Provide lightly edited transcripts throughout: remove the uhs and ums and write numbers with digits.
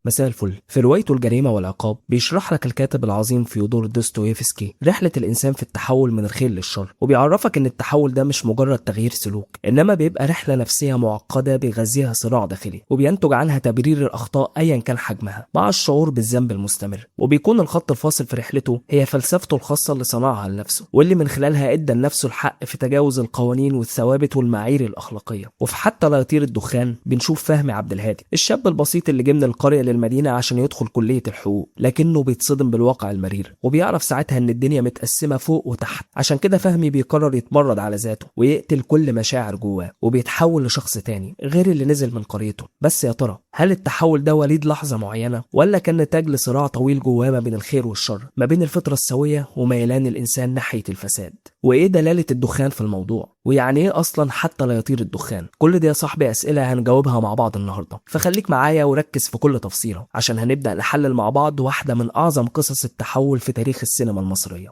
مساء الفل. في روايته الجريمة والعقاب بيشرح لك الكاتب العظيم فيودور دوستويفسكي رحلة الإنسان في التحول من الخير للشر، وبيعرفك إن التحول ده مش مجرد تغيير سلوك، إنما بيبقى رحلة نفسية معقدة بيغذيها صراع داخلي، وبينتج عنها تبرير الأخطاء أيا كان حجمها مع الشعور بالذنب المستمر. وبيكون الخط الفاصل في رحلته هي فلسفته الخاصة اللي صنعها لنفسه، واللي من خلالها ادى لنفسه الحق في تجاوز القوانين والثوابت والمعايير الأخلاقية. وفي حتى لا يطير الدخان بنشوف فهمي عبد الهادي، الشاب البسيط اللي جه من القرية للمدينة عشان يدخل كلية الحقوق، لكنه بيتصدم بالواقع المرير، وبيعرف ساعتها ان الدنيا متقسمة فوق وتحت. عشان كده فهمي بيقرر يتمرد على ذاته ويقتل كل مشاعر جواه، وبيتحول لشخص تاني غير اللي نزل من قريته. بس يا ترى هل التحول ده وليد لحظة معينة، ولا كان نتاج لصراع طويل جواه ما بين الخير والشر، ما بين الفطرة السوية وميلان الإنسان ناحية الفساد؟ وإيه دلالة الدخان في الموضوع؟ ويعني إيه أصلا حتى لا يطير الدخان؟ كل دي يا صاحبي أسئلة هنجاوبها مع بعض النهاردة، فخليك معايا وركز في كل تفصيلة عشان هنبدأ نحلل مع بعض واحدة من أعظم قصص التحول في تاريخ السينما المصرية.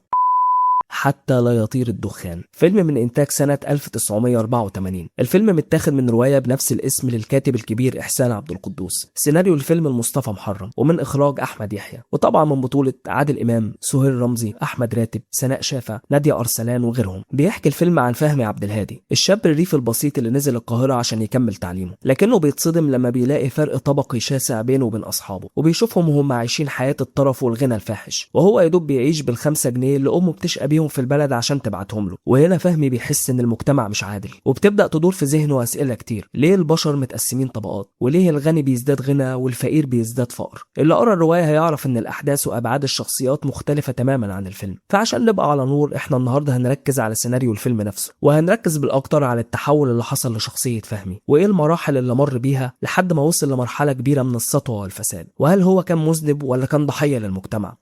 حتى لا يطير الدخان، فيلم من إنتاج سنة 1984. الفيلم متاخد من رواية بنفس الاسم للكاتب الكبير إحسان عبد القدوس. سيناريو الفيلم لمصطفى محرم، ومن إخراج أحمد يحيى، وطبعا من بطولة عادل إمام، سهير رمزي، أحمد راتب، سناء شافع، نادية أرسلان وغيرهم. بيحكي الفيلم عن فهمي عبد الهادي، الشاب الريفي البسيط اللي نزل القاهرة عشان يكمل تعليمه، لكنه بيتصدم لما بيلاقي فرق طبقي شاسع بينه وبين أصحابه، وبيشوفهم وهم عايشين حياة الطرف والغنى الفاحش، وهو يدوب بيعيش بال5 جنيه اللي أمه بتشقى بيهم في البلد عشان تبعتهم له. وهنا فهمي بيحس ان المجتمع مش عادل، وبتبدأ تدور في ذهنه أسئلة كتير. ليه البشر متقسمين طبقات؟ وليه الغني بيزداد غنى والفقير بيزداد فقر؟ اللي قرأ الرواية هيعرف ان الأحداث وأبعاد الشخصيات مختلفة تماما عن الفيلم. فعشان نبقى على نور، احنا النهارده هنركز على سيناريو الفيلم نفسه، وهنركز بالأكتر على التحول اللي حصل لشخصية فهمي، وايه المراحل اللي مر بيها لحد ما وصل لمرحلة كبيرة من السطوة والفساد، وهل هو كان مذنب ولا كان ضحية للمجتمع.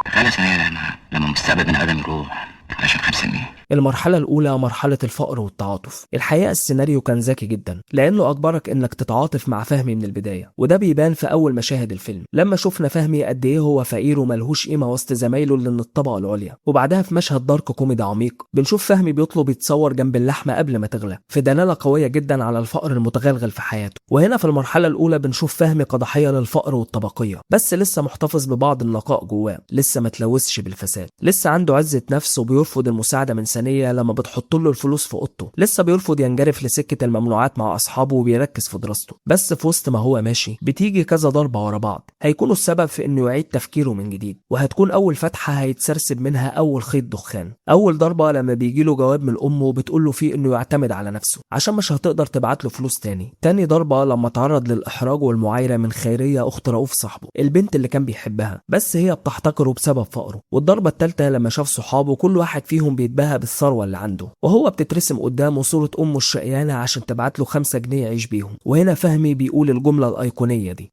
تخيل ثانية لما مستقبل بني آدم يروح عشان 5 جنيه. المرحلة الأولى مرحلة الفقر والتعاطف. الحقيقة السيناريو كان ذكي جدا، لأنه أجبرك إنك تتعاطف مع فهمي من البداية، وده بيبان في أول مشاهد الفيلم لما شفنا فهمي قد إيه هو فقير وملهوش قيمة وسط زمايله اللي من الطبقة العليا. وبعدها في مشهد دارك كوميدي عميق بنشوف فهمي بيطلب يتصور جنب اللحمة قبل ما تغلى، في دلالة قوية جدا على الفقر المتغلغل في حياته. وهنا في المرحلة الأولى بنشوف فهمي كضحية للفقر والطبقية، بس لسه محتفظ ببعض النقاء جواه، لسه ما تلوثش بالفساد، لسه عنده عزة نفس وبيرفض المساعدة من ثانية لما بتحط له الفلوس في اوضته، لسه بيرفض ينجرف لسكة الممنوعات مع اصحابه وبيركز في دراسته. بس في وسط ما هو ماشي بتيجي كذا ضربة ورا بعض هيكونوا السبب في انه يعيد تفكيره من جديد، وهتكون اول فتحة هيتسرسب منها اول خيط دخان. اول ضربة لما بيجي له جواب من امه وبتقول له فيه انه يعتمد على نفسه عشان مش هتقدر تبعت له فلوس تاني. تاني ضربة لما تعرض للاحراج والمعايرة من خيرية اخت رؤوف صاحبه، البنت اللي كان بيحبها بس هي بتحتقره بسبب فقره. والضربة التالتة لما شاف صحابه كل واحد فيهم بيتباهى بالثروة اللي عنده، وهو بتترسم قدامه صورة أمه الشقيانة عشان تبعت له 5 جنيه يعيش بيهم. وهنا فهمي بيقول الجملة الأيقونية دي: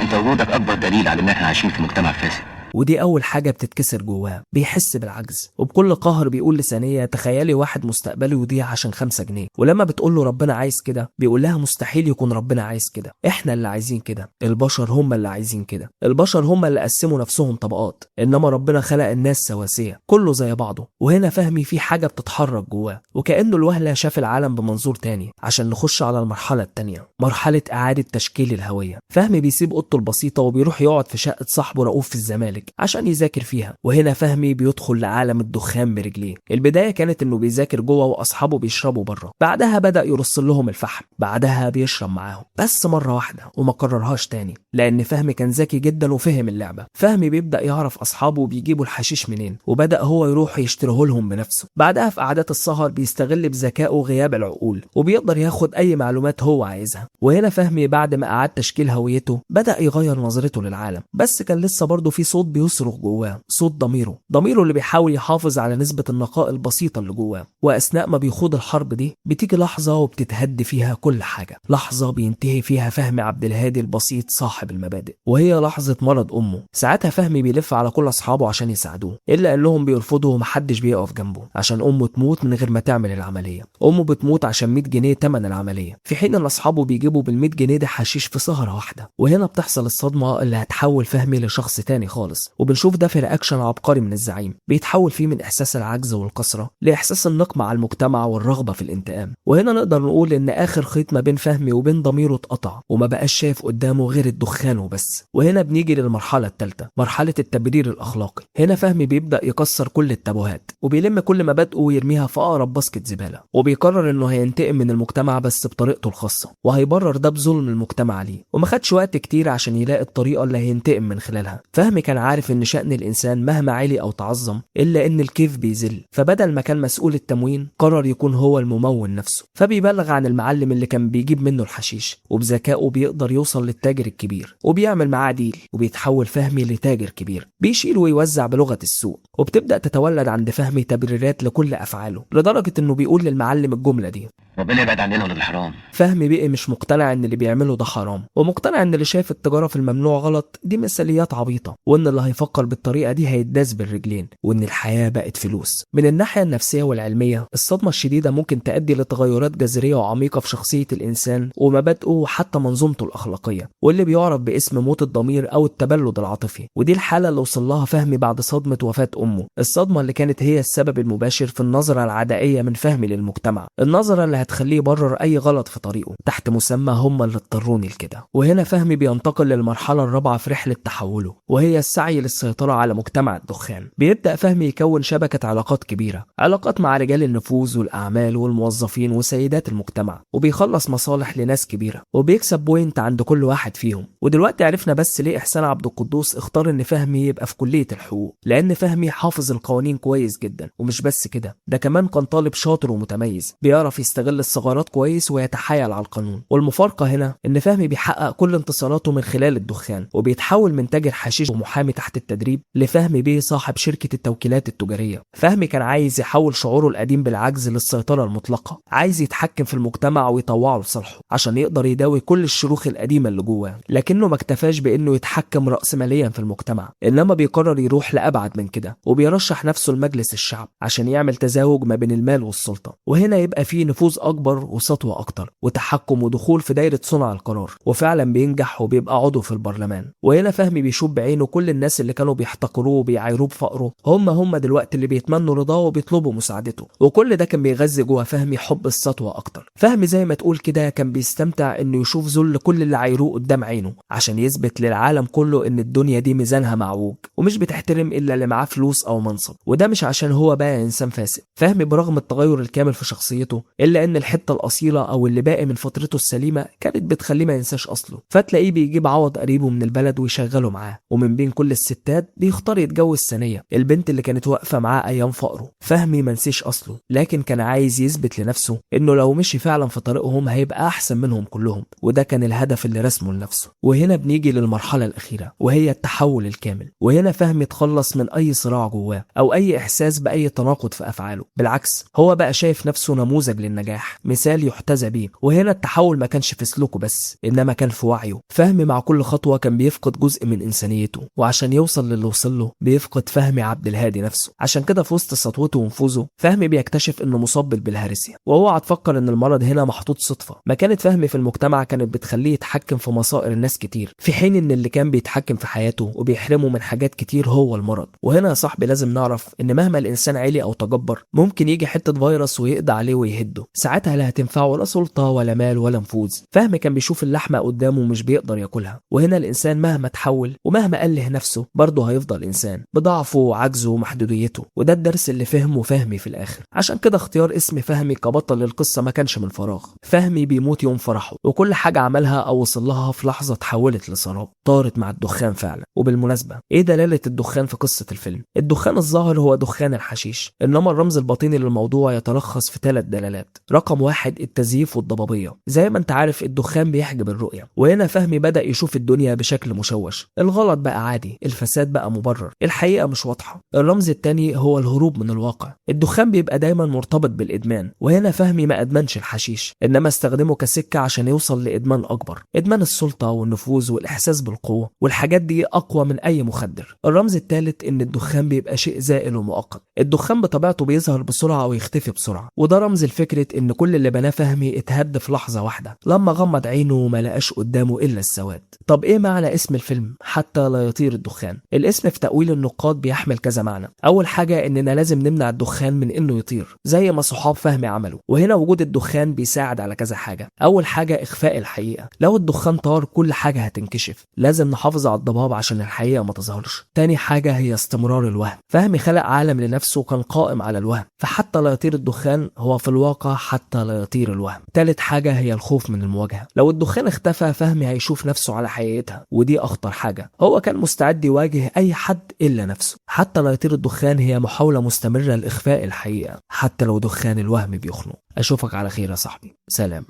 انت وجودك اكبر دليل على ان احنا عايشين في مجتمع فاسد. ودي أول حاجة بتتكسر جواه. بيحس بالعجز، وبكل قهر بيقول لثانية: تخيلي واحد مستقبله يضيع عشان 5 جنيه. ولما بتقول له ربنا عايز كده بيقول لها: مستحيل يكون ربنا عايز كده، احنا اللي عايزين كده، البشر هم اللي عايزين كده، البشر هم اللي قسموا نفسهم طبقات، انما ربنا خلق الناس سواسية كله زي بعضه. وهنا فهمي في حاجة بتتحرك جواه، وكأنه الوهلة شاف العالم بمنظور تاني. عشان نخش على المرحلة التانية، مرحلة إعادة تشكيل الهوية. فهمي بيسيب أوضته البسيطة وبيروح يقعد في شقة صاحبه رؤوف في الزمالك عشان يذاكر فيها. وهنا فهمي بيدخل لعالم الدخان برجليه. البداية كانت انه بيذاكر جوه واصحابه بيشربوا بره، بعدها بدأ يرص لهم الفحم، بعدها بيشرب معاهم، بس مرة واحدة وما كررهاش تاني، لان فهمي كان ذكي جدا وفهم اللعبة. فهمي بيبدأ يعرف اصحابه بيجيبوا الحشيش منين، وبدأ هو يروح يشتريه لهم بنفسه. بعدها في قعدات السهر بيستغل بذكائه غياب العقول، وبيقدر ياخد اي معلومات هو عايزها. وهنا فهمي بعد ما أعاد تشكيل هويته بدأ يغير نظرته للعالم، بس كان لسه برضه في صوت بيصرخ جواه، صوت ضميره اللي بيحاول يحافظ على نسبة النقاء البسيطة اللي جواه. وأثناء ما بيخوض الحرب دي بتيجي لحظة وبتتهد فيها كل حاجة، لحظة بينتهي فيها فهمي عبد الهادي البسيط صاحب المبادئ، وهي لحظة مرض أمه. ساعتها فهمي بيلف على كل أصحابه عشان يساعدوه، إلا أنهم بيرفضوا ومحدش بيقف جنبه عشان أمه تموت من غير ما تعمل العملية. أمه بتموت عشان 100 جنيه تمن العملية، في حين أن أصحابه بيجيبوا بال100 جنيه ده حشيش في سهرة واحدة. وهنا بتحصل الصدمة اللي هتحول فهمي لشخص تاني خالص. خالص. وبنشوف ده في رياكشن عبقري من الزعيم بيتحول فيه من احساس العجز والكسرة لاحساس النقمة على المجتمع والرغبة في الانتقام. وهنا نقدر نقول ان اخر خيط ما بين فهمي وبين ضميره اتقطع وما بقاش شايف قدامه غير الدخان وبس. وهنا بنيجي للمرحلة الثالثة، مرحلة التبرير الاخلاقي. هنا فهمي بيبدأ يكسر كل التابوهات وبيلم كل مبادئه ويرميها في اقرب باسكت زبالة، وبيقرر انه هينتقم من المجتمع بس بطريقته الخاصة، وهيبرر ده بظلم المجتمع عليه. وما خدش وقت كتير عشان يلاقي الطريقة اللي هينتقم من خلالها. فهمي كان عارف ان شأن الانسان مهما عالي او تعظم الا ان الكيف بيذل، فبدل ما كان مسؤول التموين قرر يكون هو الممول نفسه. فبيبلغ عن المعلم اللي كان بيجيب منه الحشيش، وبذكائه بيقدر يوصل للتاجر الكبير وبيعمل معاه ديل، وبيتحول فهمي لتاجر كبير بيشيل ويوزع بلغة السوق. وبتبدأ تتولد عند فهمي تبريرات لكل افعاله، لدرجة انه بيقول للمعلم الجملة دي: ربنا يبعد عننا ولاد الحرام. فهمي بقى مش مقتنع ان اللي بيعمله ده حرام، ومقتنع ان اللي شايف التجارة في الممنوع غلط دي مثاليات عبيطة، وان اللي هيفكر بالطريقة دي هيتداس بالرجلين، وان الحياة بقت فلوس. من الناحية النفسية والعلمية، الصدمة الشديدة ممكن تؤدي لتغيرات جذرية وعميقة في شخصية الانسان ومبادئه وحتى منظومته الاخلاقية، واللي بيعرف باسم موت الضمير او التبلد العاطفي. ودي الحالة اللي وصل لها فهمي بعد صدمة وفاة امه، الصدمة اللي كانت هي السبب المباشر في النظرة العدائية من فهمي للمجتمع، النظرة اللي هتخليه يبرر اي غلط في طريقه تحت مسمى هم اللي اضطروني لكده. وهنا فهمي بينتقل للمرحلة الرابعة في رحلة تحوله، وهي السعي للسيطرة على مجتمع الدخان. بيبدأ فهمي يكون شبكة علاقات كبيرة، علاقات مع رجال النفوذ والأعمال والموظفين وسيدات المجتمع، وبيخلص مصالح لناس كبيرة وبيكسب بوينت عند كل واحد فيهم. ودلوقتي عرفنا بس ليه إحسان عبد القدوس اختار إن فهمي يبقى في كلية الحقوق، لأن فهمي حافظ القوانين كويس جدا، ومش بس كده، ده كمان كان طالب شاطر ومتميز بيعرف يستغل الثغرات كويس ويتحايل على القانون. والمفارقة هنا إن فهمي بيحقق كل انتصاراته من خلال الدخان، وبيتحول من تاجر حشيش ومحامي تحت التدريب لفهمي بيه صاحب شركة التوكيلات التجارية. فهمي كان عايز يحول شعوره القديم بالعجز للسيطرة المطلقة، عايز يتحكم في المجتمع ويطوعه لصالحه عشان يقدر يداوي كل الشروخ القديمة اللي جواه. لكنه ما اكتفاش بإنه يتحكم رأسماليا في المجتمع، إنما بيقرر يروح لأبعد من كده، وبيرشح نفسه لمجلس الشعب عشان يعمل تزاوج ما بين المال والسلطة. وهنا يبقى فيه نفوذ أكبر وسطوة أكتر وتحكم ودخول في دايرة صنع القرار، وفعلا بينجح وبيبقى عضو في البرلمان. وهنا فهمي بيشوف بعينه كل الناس اللي كانوا بيحتقروه وبيعايروه بفقره هم دلوقتي اللي بيتمنوا رضاه وبيطلبوا مساعدته، وكل ده كان بيغذي جوه فهمي حب السطوة أكتر. فهمي زي ما تقول كده كان بيستمتع إنه يشوف ذل كل اللي عايروه قدام عينه عشان يثبت للعالم كله إن الدنيا دي ميزانها معوج ومش بتحترم إلا اللي معاه فلوس أو منصب. وده مش عشان هو بقى إنسان فاسد. فهمي برغم التغير الكامل في شخصيته إلا إن الحتة الأصيلة أو اللي باقي من فترته السليمة كانت بتخليه ما ينساش أصله، فتلاقيه بيجيب عوض قريبه من البلد ويشغله معاه، ومن بين كل الستات بيختار يتجوز ثانية البنت اللي كانت واقفة معاه أيام فقره. فهمي ما نسيش أصله، لكن كان عايز يثبت لنفسه إنه لو مشي فعلا في طريقهم هيبقى أحسن منهم كلهم، وده كان الهدف اللي رسمه لنفسه. وهنا بنيجي للمرحلة الأخيرة وهي التحول الكامل. وهنا فهمي اتخلص من أي صراع جواه أو أي إحساس بأي تناقض في أفعاله، بالعكس هو بقى شايف نفسه نموذج للنجاح، مثال يحتذى بيه. وهنا التحول ما كانش في سلوكه بس، إنما كان في وعيه. فهمي مع كل خطوة كان بيفقد جزء من إنسانيته، وعشان يوصل للي وصل له بيفقد فهمي عبد الهادي نفسه. عشان كده في وسط سطوته ونفوذه فهمي بيكتشف إنه مصاب بالهرسيا، وهو هتفكر إن المرض هنا محطوط صدفة. مكانة فهمي في المجتمع كانت بتخليه يتحكم في مصائر الناس كتير، في حين إن اللي كان بيتحكم في حياته وبيحرمه من حاجات كتير هو المرض. وهنا يا صاحبي لازم نعرف إن مهما الإنسان عالي أو تجبر ممكن يجي حتة فيروس ويقضي عليه ويهده، ساعتها لا هتنفعه لا سلطة ولا مال ولا نفوذ. فهمي كان بيشوف اللحمة قدامه مش بيقدر ياكلها. وهنا الإنسان مهما تحول ومهما أله نفسه برضه هيفضل إنسان بضعفه وعجزه ومحدوديته، وده الدرس اللي فهمه فهمي في الآخر. عشان كده اختيار اسم فهمي كبطل للقصة ما كانش من فراغ. فهمي بيموت يوم فرحه، وكل حاجة عملها أو وصل لها في لحظة اتحولت لسراب، طارت مع الدخان فعلا. وبالمناسبة إيه دلالة الدخان في قصة الفيلم؟ الدخان الظاهر هو دخان الحشيش، إنما الرمز الباطني للموضوع يتلخص في 3 دلالات. رقم 1 التزييف والضبابية. زي ما انت عارف الدخان بيحجب الرؤية، وهنا فهمي بدأ يشوف الدنيا بشكل مشوش، الغلط بقى عادي، الفساد بقى مبرر، الحقيقة مش واضحة. الرمز التاني هو الهروب من الواقع. الدخان بيبقى دايما مرتبط بالإدمان، وهنا فهمي ما أدمنش الحشيش، إنما استخدمه كسكة عشان يوصل لإدمان أكبر، إدمان السلطة والنفوذ والإحساس بالقوة، والحاجات دي أقوى من أي مخدر. الرمز الثالث إن الدخان بيبقى شيء زائل ومؤقت. الدخان بطبيعته بيظهر بسرعة ويختفي بسرعة، وده رمز لفكرة إن إن كل اللي بناه فهمي اتهد في لحظة واحدة لما غمض عينه وما لقاش قدامه إلا السواد. طب إيه معنى اسم الفيلم حتى لا يطير الدخان؟ الاسم في تأويل النقاد بيحمل كذا معنى. أول حاجة إننا لازم نمنع الدخان من إنه يطير زي ما صحاب فهمي عملوا، وهنا وجود الدخان بيساعد على كذا حاجة. أول حاجة إخفاء الحقيقة، لو الدخان طار كل حاجة هتنكشف، لازم نحافظ على الضباب عشان الحقيقة ما تظهرش. تاني حاجة هي استمرار الوهم، فهمي خلق عالم لنفسه كان قائم على الوهم، فحتى لا يطير الدخان هو في الواقع حتى لا يطير الوهم. تالت حاجة هي الخوف من المواجهة، لو الدخان اختفى فهمي هيشوف نفسه على حقيقتها، ودي أخطر حاجة. هو كان مستعد يواجه أي حد إلا نفسه. حتى لا يطير الدخان هي محاولة مستمرة لإخفاء الحقيقة حتى لو دخان الوهم بيخنق. أشوفك على خير يا صاحبي، سلام.